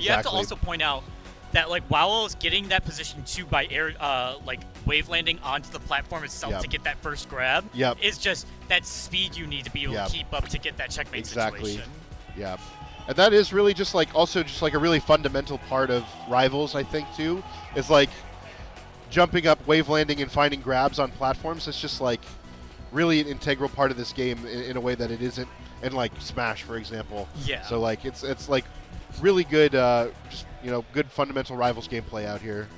You have to also point out that like while is getting that position 2 by air, like wave landing onto the platform itself to get that first grab, is just that speed you need to be able to keep up to get that checkmate situation. Yeah, and that is really just like also just like a really fundamental part of Rivals, I think too, is like jumping up, wave landing, and finding grabs on platforms. It's just like really an integral part of this game in a way that it isn't in like Smash, for example. Yeah. So like it's like really good, just good fundamental Rivals gameplay out here.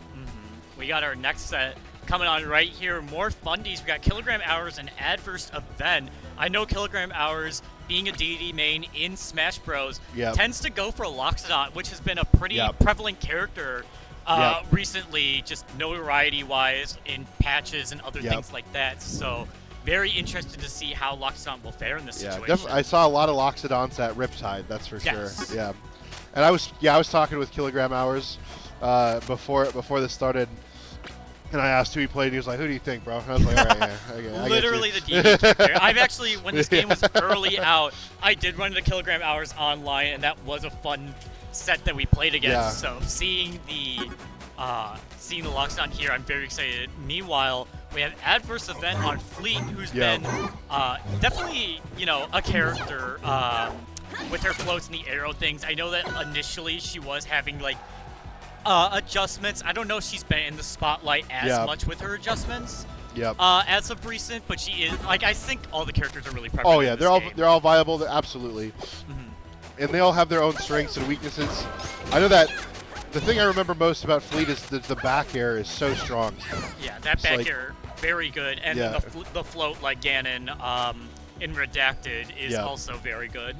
We got our next set coming on right here. More fundies. We got KilogramHours and Adverse Event. I know KilogramHours, being a DD main in Smash Bros, tends to go for Loxodon, which has been a pretty prevalent character recently, just notoriety-wise in patches and other things like that. So very interested to see how Loxodon will fare in this situation. I saw a lot of Loxodons at Riptide, that's for sure. Yeah. And I was talking with KilogramHours before this started, and I asked who he played, and he was like, "Who do you think, bro?" And I was like, "All right, yeah, literally the DD player. I've actually, when this game was early out, I did run into KilogramHours online, and that was a fun set that we played against. So seeing the Loxodon here, I'm very excited. Meanwhile, we have Adverse Event on Fleet, who's been definitely a character. With her floats and the arrow things. I know that initially she was having like adjustments. I don't know if she's been in the spotlight as much with her adjustments as of recent, but she is like, I think all the characters are really prevalent. Oh yeah, they're all viable, absolutely. And they all have their own strengths and weaknesses. I know that the thing I remember most about Fleet is that the back air is so strong. Yeah, that back air very good, and the float like Ganon in Redacted is also very good.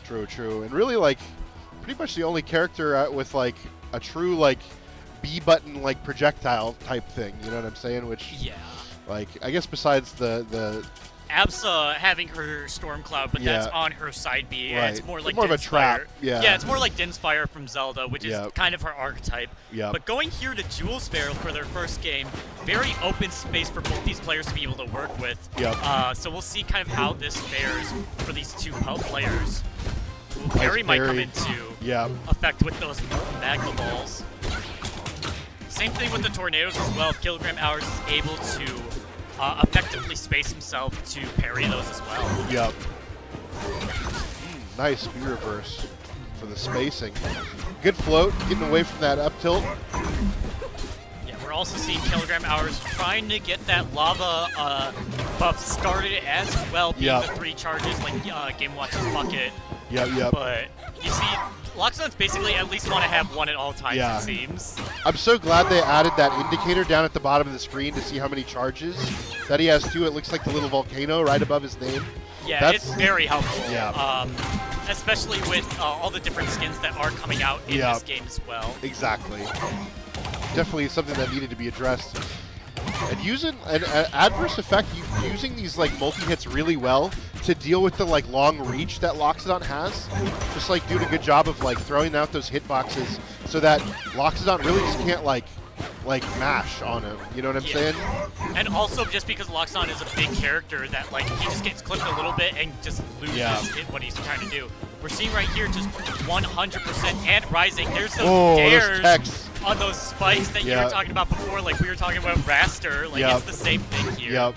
True. And really, like, pretty much the only character with, like, a true, like, B-button, like, projectile type thing, you know what I'm saying? Which, like, I guess besides the Absa having her Storm Cloud, but that's on her side B. Right. It's more like more of a trap. Yeah, it's more like Din's Fire from Zelda, which is kind of her archetype. But going here to Jewel Sparrow for their first game, very open space for both these players to be able to work with. So we'll see kind of how this fares for these two players. Parry might come into effect with those Magma Balls. Same thing with the Tornadoes as well. KilogramHours is able to effectively space himself to parry those as well. Nice B reverse for the spacing. Good float, getting away from that up tilt. Yeah, we're also seeing KilogramHours trying to get that lava buff started as well, being the 3 charges like Game Watch's bucket. But you see, Loxodons basically at least want to have one at all times, it seems. I'm so glad they added that indicator down at the bottom of the screen to see how many charges that he has too. It looks like the little volcano right above his name. Yeah, it's very helpful. Especially with all the different skins that are coming out in this game as well. Exactly. Definitely something that needed to be addressed. And using an adverse effect, using these like multi-hits really well to deal with the like long reach that Loxodon has. Just like doing a good job of like throwing out those hitboxes so that Loxodon really just can't like mash on him. You know what I'm saying? And also just because Loxodon is a big character that like he just gets clipped a little bit and just loses what he's trying to do. We're seeing right here just 100% and rising. There's those dares on those spikes that you were talking about before, like we were talking about Raster. Like it's the same thing here.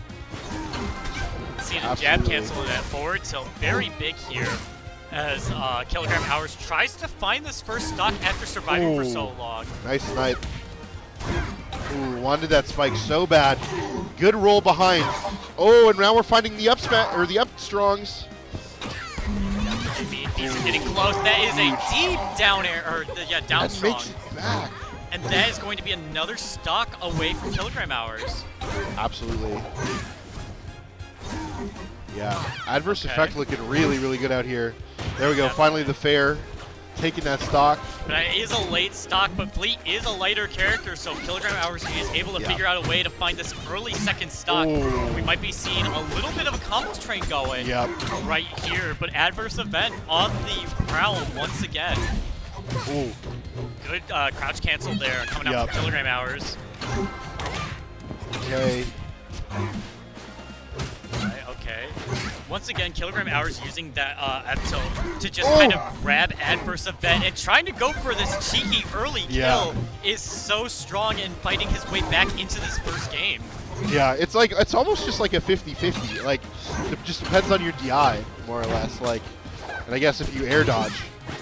Seeing a jab cancel in that forward tilt, very big here as KilogramHours tries to find this first stock after surviving for so long. Nice snipe. Ooh, wanted that spike so bad. Good roll behind. Oh, and now we're finding the up strongs. These are getting close. That is a deep down air, or down strong. Makes it back. And that is going to be another stock away from KilogramHours. Absolutely. Yeah, adverse effect looking really, really good out here. There we go. Finally, the fair taking that stock. But it is a late stock, but Fleet is a lighter character, so KilogramHours is able to figure out a way to find this early second stock. We might be seeing a little bit of a combo train going right here, but Adverse Event on the prowl once again. Good crouch cancel there coming out from KilogramHours. Okay. Okay. once again, KilogramHours using that F-tilt to just kind of grab adverse event and trying to go for this cheeky early kill is so strong and fighting his way back into this first game. Yeah, it's like it's almost just like a 50-50. Like, it just depends on your DI, more or less. Like, and I guess if you air dodge.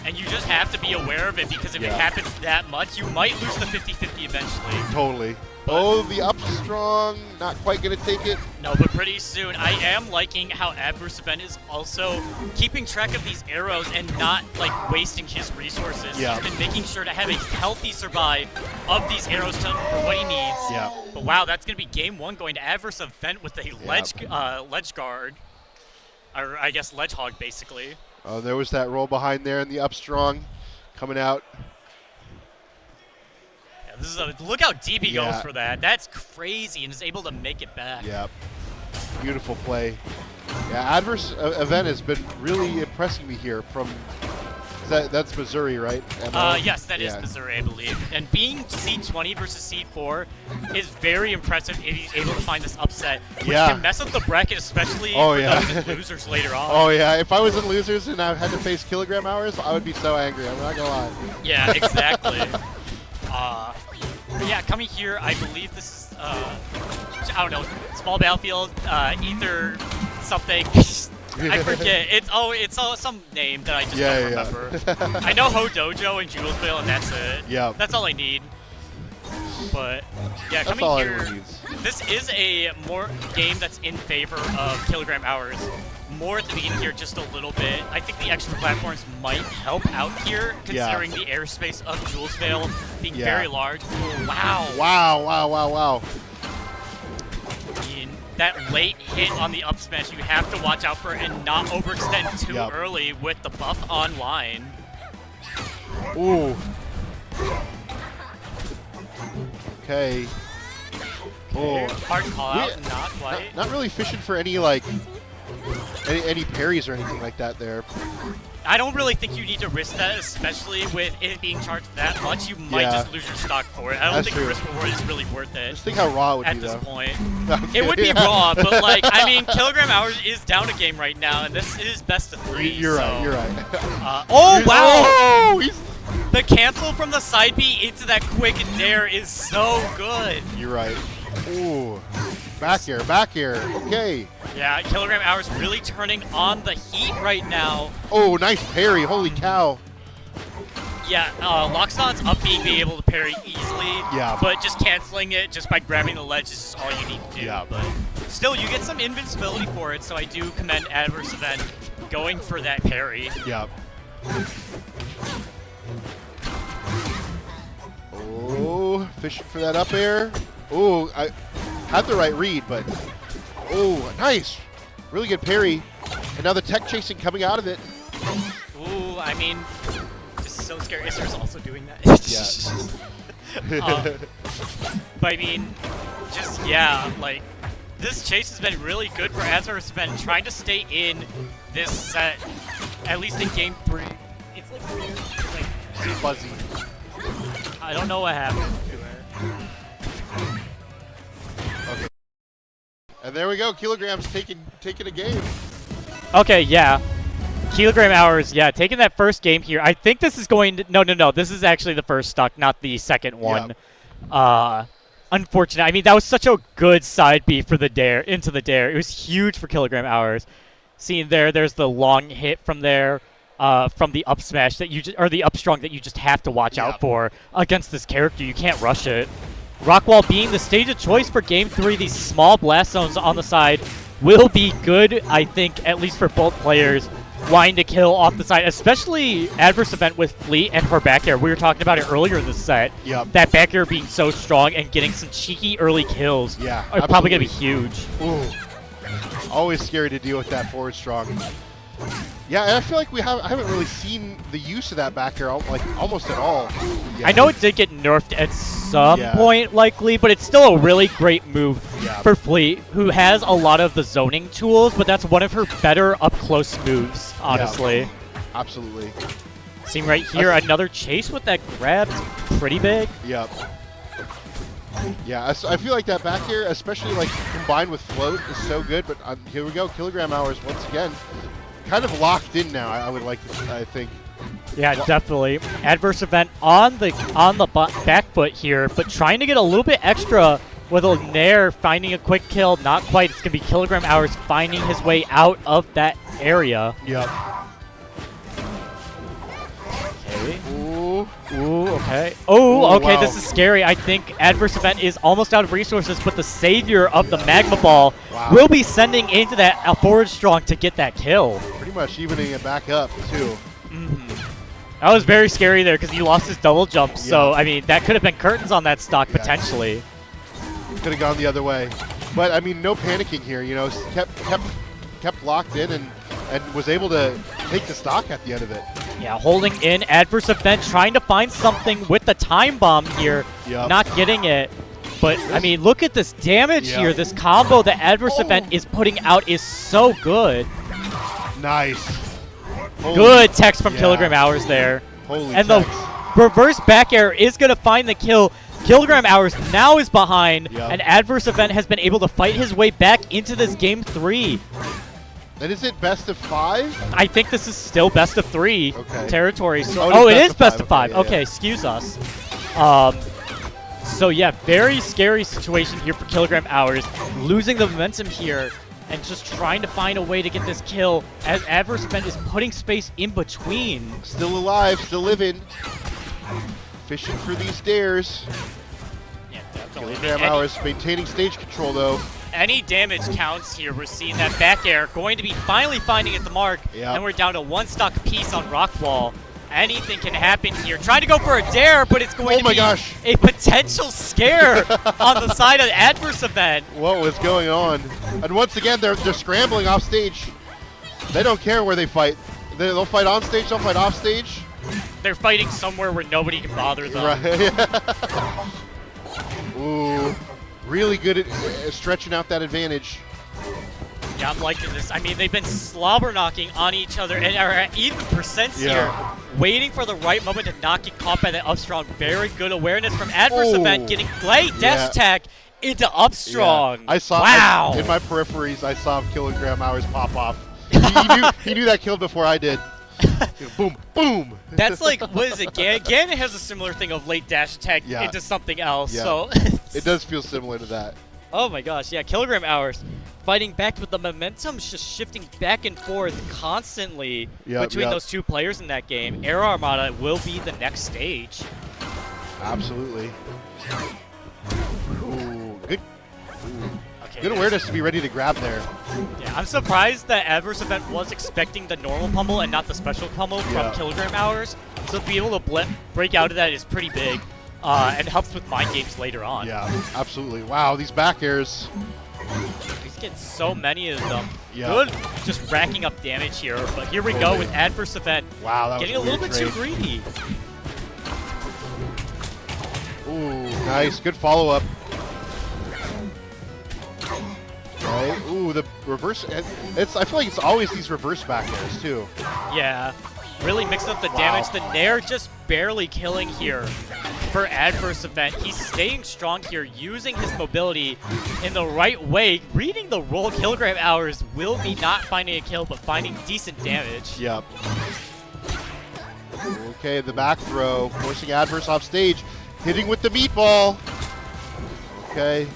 And you just have to be aware of it because if it happens that much, you might lose the 50-50 eventually. Totally. Oh, the up strong, not quite going to take it. No, but pretty soon. I am liking how Adverse Event is also keeping track of these arrows and not, like, wasting his resources. Yeah. He's been making sure to have a healthy survive of these arrows for what he needs. Yeah. But wow, that's going to be game one going to Adverse Event with a ledge guard. Or, I guess, ledge hog, basically. Oh, there was that roll behind there and the up strong coming out. This is look how deep he goes for that. That's crazy, and is able to make it back. Yeah, beautiful play. Yeah, Adverse Event has been really impressing me here. From that's Missouri, right? Yes, that is Missouri, I believe. And being seed 20 versus seed 4 is very impressive if he's able to find this upset, which can mess up the bracket, especially for those losers later on. Oh yeah, if I was in losers and I had to face KilogramHours, I would be so angry. I'm not gonna lie. Yeah, exactly. Yeah, coming here, I believe this is, I don't know, small battlefield, either something, I forget. It's some name that I just don't remember. I know Ho Dojo and Julesville, and that's it. Yeah. That's all I need. But, yeah, that's coming here, this is a more game that's in favor of KilogramHours. More at the beginning here, just a little bit. I think the extra platforms might help out here, considering the airspace of Julesville being very large. Wow. Wow, wow, wow, wow. I mean, that late hit on the up smash, you have to watch out for and not overextend too early with the buff online. Ooh. Okay. Oh. Hard call out, not quite. Not really fishing for any, like, any parries or anything like that there. I don't really think you need to risk that, especially with it being charged that much. You might just lose your stock for it. I don't think the risk reward is really worth it. Just think how raw it would be, at this point. It would be raw, but like, I mean, KilogramHours is down a game right now, and this is best of 3. You're right. You're right. Oh wow! Oh, the cancel from the side B into that quick dare is so good. You're right. Ooh. Back air, back air. Okay. Yeah, KilogramHours really turning on the heat right now. Oh, nice parry. Holy cow. Yeah, Loxodon's up being able to parry easily. Yeah. But just canceling it just by grabbing the ledge is just all you need to do. Yeah. But still, you get some invincibility for it, so I do commend Adverse Event going for that parry. Yeah. Oh, fishing for that up air. Oh, I had the right read, but oh, nice. Really good parry. And now the tech chasing coming out of it. Ooh, I mean, this is so scary. Isser's also doing that. But I mean, just, like, this chase has been really good for Adverse Event, trying to stay in this set, at least in game 3. It's like weird. It's like fuzzy. I don't know what happened to her. Okay. And there we go. Kilograms taking a game. Okay, yeah. KilogramHours, taking that first game here. I think this is going to... No. This is actually the first stock, not the second one. Yep. Unfortunate. I mean, that was such a good side B for the dare, into the dare. It was huge for KilogramHours. Seeing there's the long hit from there. From the up smash that you or the up strong that you just have to watch out for against this character. You can't rush it. Rockwall being the stage of choice for game 3, these small blast zones on the side will be good, I think, at least for both players wanting to kill off the side, especially Adverse Event with Fleet and her back air. We were talking about it earlier in the set. Yep. That back air being so strong and getting some cheeky early kills are probably going to be huge. Ooh. Always scary to deal with that forward strong. Yeah, and I feel like I haven't really seen the use of that back air like almost at all. Yeah. I know it did get nerfed at some point, likely, but it's still a really great move for Fleet, who has a lot of the zoning tools, but that's one of her better up-close moves, honestly. Yeah. Absolutely. Seeing right here, another chase with that grab, pretty big. Yep. Yeah, I feel like that back air, especially like combined with float is so good. But here we go, KilogramHours once again, kind of locked in now. I would like to, I think. Yeah, definitely. Adverse event on the back foot here, but trying to get a little bit extra with a nair, finding a quick kill. Not quite. It's gonna be KilogramHours finding his way out of that area. Yep. Okay. Ooh, okay. Oh, okay, wow. This is scary. I think Adverse Event is almost out of resources, but the savior of the Magma Ball will be sending into that forward strong to get that kill. Pretty much evening it back up, too. That was very scary there because he lost his double jump, so, I mean, that could have been curtains on that stock, potentially. Could have gone the other way. But, I mean, no panicking here, you know, kept locked in and was able to take the stock at the end of it. Yeah, holding in. Adverse Event trying to find something with the time bomb here. Not getting it. But, I mean, look at this damage here. This combo that Adverse Event is putting out is so good. Nice. Good text from KilogramHours there. And the reverse back air is going to find the kill. KilogramHours now is behind, and Adverse Event has been able to fight his way back into this game 3. And is it best of 5? I think this is still best of 3 territory. So, it is best of 5. Okay, excuse us. So yeah, very scary situation here for KilogramHours. Losing the momentum here and just trying to find a way to get this kill as Adverse Event is putting space in between. Still alive, still living. Fishing for these dares. Yeah, definitely. KilogramHours maintaining stage control though. Any damage counts here. We're seeing that back air going to be finally finding at the mark. And we're down to 1 stock apiece on Rockwall. Anything can happen here. Trying to go for a dare, but it's going to be a potential scare on the side of Adverse Event. What was going on? And once again, they're scrambling off stage. They don't care where they fight. They'll fight on stage, they'll fight off stage. They're fighting somewhere where nobody can bother them. Right. Ooh. Really good at stretching out that advantage. Yeah, I'm liking this. I mean, they've been slobber knocking on each other and are at even percents here, waiting for the right moment to not get caught by the upstrong. Very good awareness from Adverse Event, getting light dash attack into upstrong. I saw in my peripheries. I saw KilogramHours pop off. He knew that killed before I did. Boom, boom. That's like, what is it? Ganon has a similar thing of late dash attack into something else. So it does feel similar to that. Oh my gosh, yeah, KilogramHours fighting back, but the momentum's just shifting back and forth constantly between those two players in that game. Air Armada will be the next stage. Absolutely. Ooh, good. Good awareness to be ready to grab there. Yeah, I'm surprised that Adverse Event was expecting the normal pummel and not the special pummel from KilogramHours. So to be able to break out of that is pretty big. And helps with mind games later on. Yeah, absolutely. Wow, these back airs. He's getting so many of them. Good, just racking up damage here. But here we go with Adverse Event. Wow, that getting a little bit too greedy. Ooh, nice. Good follow-up. Right. Ooh, the reverse. I feel like it's always these reverse back airs, too. Yeah. Really mixing up the damage. The Nair just barely killing here for Adverse Event. He's staying strong here, using his mobility in the right way. Reading the roll, KilogramHours will be not finding a kill, but finding decent damage. Yep. Okay, the back throw, forcing Adverse off stage. Hitting with the meatball. Okay.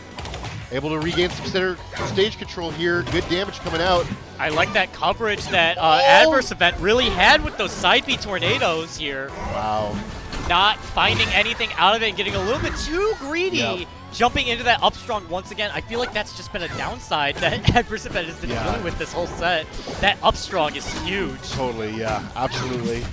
Able to regain some stage control here. Good damage coming out. I like that coverage that Adverse Event really had with those side B tornadoes here. Wow. Not finding anything out of it and getting a little bit too greedy. Jumping into that upstrong once again. I feel like that's just been a downside that Adverse Event has been dealing with this whole set. That upstrong is huge. Totally, yeah. Absolutely.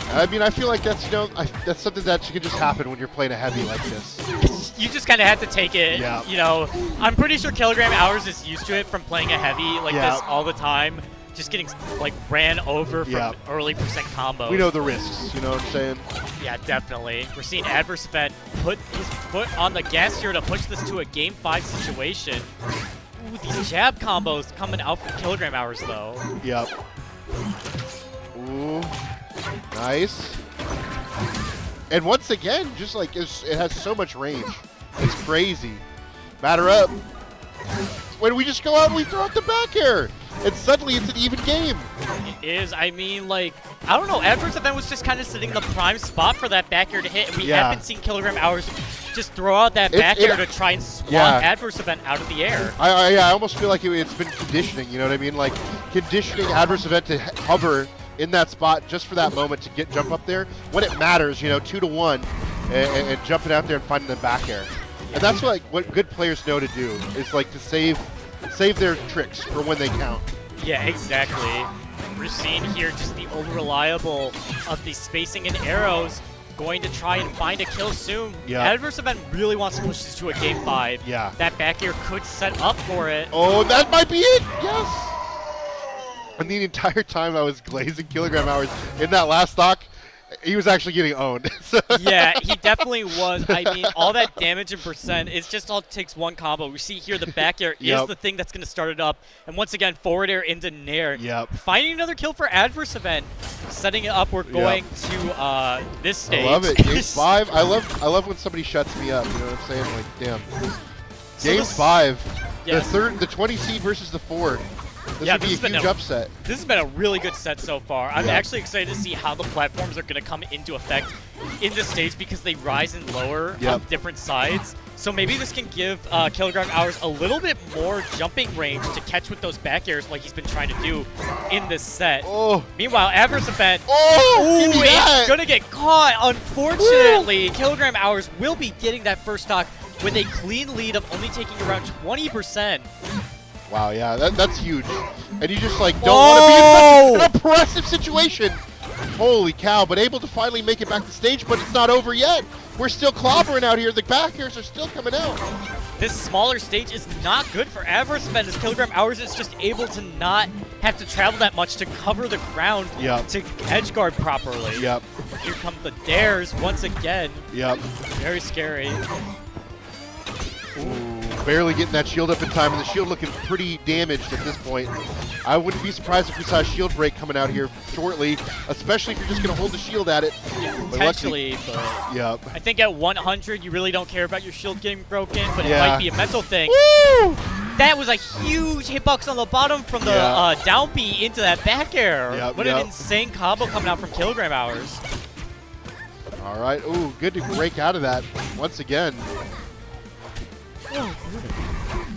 I mean, I feel like that's, that's something that can just happen when you're playing a heavy like this. You just kind of have to take it. You know, I'm pretty sure KilogramHours is used to it from playing a heavy like this all the time. Just getting, like, ran over from early percent combos. We know the risks, you know what I'm saying? Yeah, definitely. We're seeing Adverse Event put his foot on the gas here to push this to a Game 5 situation. Ooh, these jab combos coming out from KilogramHours, though. Yep. Ooh. Nice. And once again, just like it has so much range. It's crazy. Batter up. when we just go out and we throw out the back air. And suddenly it's an even game. It is. I mean, like, I don't know. Adverse Event was just kind of sitting in the prime spot for that back air to hit. And we haven't seen KilogramHours just throw out that back air to try and swan Adverse Event out of the air. I almost feel like it's been conditioning, you know what I mean? Like, conditioning Adverse Event to hover in that spot just for that moment to jump up there when it matters, you know, 2-to-1, and jumping out there and finding the back air. And that's what good players know to do, is like to save their tricks for when they count. Yeah, exactly. We're seeing here just the over-reliable of the spacing and arrows, going to try and find a kill soon. Yeah. Adverse Event really wants to push this to a game 5. Yeah. That back air could set up for it. Oh, that might be it! Yes! And the entire time I was glazing KilogramHours in that last stock, he was actually getting owned. Yeah, he definitely was. I mean, all that damage and percent, it's just all takes one combo. We see here the back air is the thing that's going to start it up. And once again, forward air into Nair. Yep. Finding another kill for Adverse Event. Setting it up, we're going to this stage. I love it. Game 5. I love when somebody shuts me up. You know what I'm saying? Like, damn. Game 5. Yes. The 20 seed versus the 4. This would be a huge upset. This has been a really good set so far. I'm actually excited to see how the platforms are going to come into effect in this stage because they rise and lower on different sides. So maybe this can give KilogramHours a little bit more jumping range to catch with those back airs like he's been trying to do in this set. Oh. Meanwhile, Adverse Event, it's going to get caught. Unfortunately, KilogramHours will be getting that first stock with a clean lead of only taking around 20%. Wow, yeah, that's huge. And you just, like, don't want to be in such an oppressive situation. Holy cow, but able to finally make it back to stage, but it's not over yet. We're still clobbering out here. The back airs are still coming out. This smaller stage is not good for Adverse Event, as KilogramHours is just able to not have to travel that much to cover the ground to edge guard properly. Yep. Here come the dares once again. Yep. Very scary. Ooh, barely getting that shield up in time, and the shield looking pretty damaged at this point. I wouldn't be surprised if we saw a shield break coming out here shortly, especially if you're just going to hold the shield at it. Yeah, potentially, but I think at 100 you really don't care about your shield getting broken, but it might be a mental thing. Woo! That was a huge hitbox on the bottom from the down B into that back air. What an insane combo coming out from KilogramHours. All right, ooh, good to break out of that once again.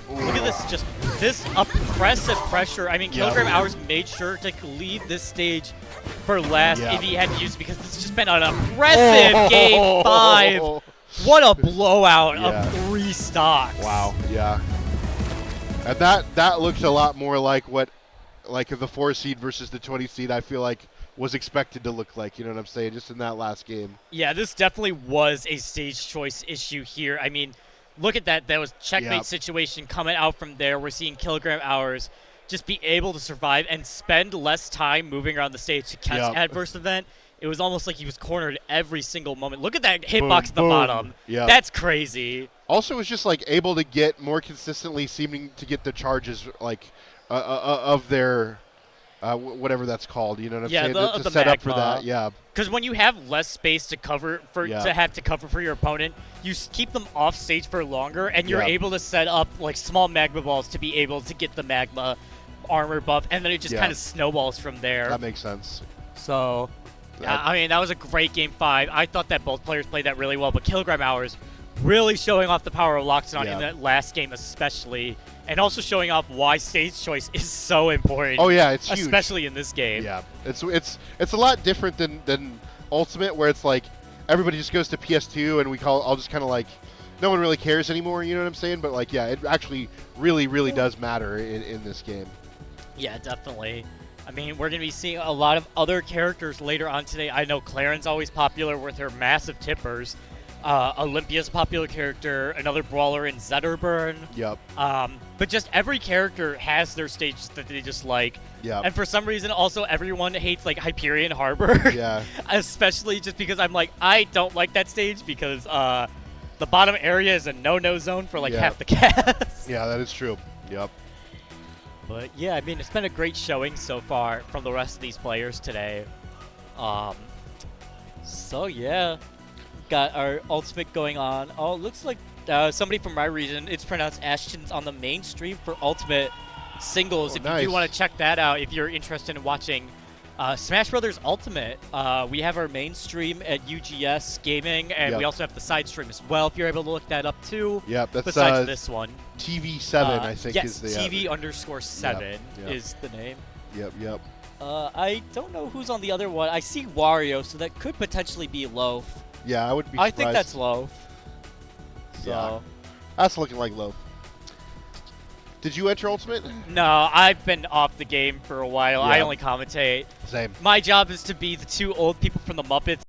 Look at this, just this oppressive pressure. I mean, KilogramHours made sure to leave this stage for last if he had to use it, because this has just been an oppressive Game 5. What a blowout of 3 stocks. Wow, yeah. And that looks a lot more like what, like the 4 seed versus the 20 seed, I feel like was expected to look like, you know what I'm saying, just in that last game. Yeah, this definitely was a stage choice issue here. I mean, look at that. That was checkmate situation coming out from there. We're seeing KilogramHours just be able to survive and spend less time moving around the stage to catch Adverse Event. It was almost like he was cornered every single moment. Look at that hitbox at the bottom. That's crazy. Also, was just like able to get more consistently, seeming to get the charges like of their whatever that's called. You know what I'm saying? To set up for that. Yeah. Because when you have less space to cover for your opponent, you keep them off stage for longer, and you're able to set up like small magma balls to be able to get the magma armor buff, and then it just kind of snowballs from there. That makes sense. So, I mean, that was a great Game 5. I thought that both players played that really well, but KilogramHours really showing off the power of Loxodon in that last game especially, and also showing off why stage choice is so important. Oh yeah, it's huge. Especially in this game. Yeah, it's a lot different than Ultimate, where it's like everybody just goes to PS2 and we all just kind of like no one really cares anymore. You know what I'm saying? But like, yeah, it actually really does matter in this game. Yeah, definitely. I mean, we're going to be seeing a lot of other characters later on today. I know Claren's always popular with her massive tippers. Olympia's a popular character, another brawler in Zetterburn. Yep. But just every character has their stage that they just like. Yeah. And for some reason, also everyone hates like Hyperion Harbor. Yeah. Especially just because I'm like, I don't like that stage because the bottom area is a no-no zone for like half the cast. Yeah, that is true. Yep. But yeah, I mean, it's been a great showing so far from the rest of these players today. So yeah, got our ultimate going on. Oh, it looks like somebody from my region, it's pronounced Ashton's on the main stream for Ultimate Singles. If you do want to check that out, if you're interested in watching Smash Brothers Ultimate, we have our main stream at UGS Gaming, and we also have the side stream as well. If you're able to look that up too. Yep, that's besides this one. TV7, I think is the TV_7 is the name. Yep. I don't know who's on the other one. I see Wario, so that could potentially be Loaf. Yeah, I would be surprised. I think that's Loaf. So. Yeah. That's looking like Loaf. Did you enter Ultimate? No, I've been off the game for a while. Yeah. I only commentate. Same. My job is to be the two old people from the Muppets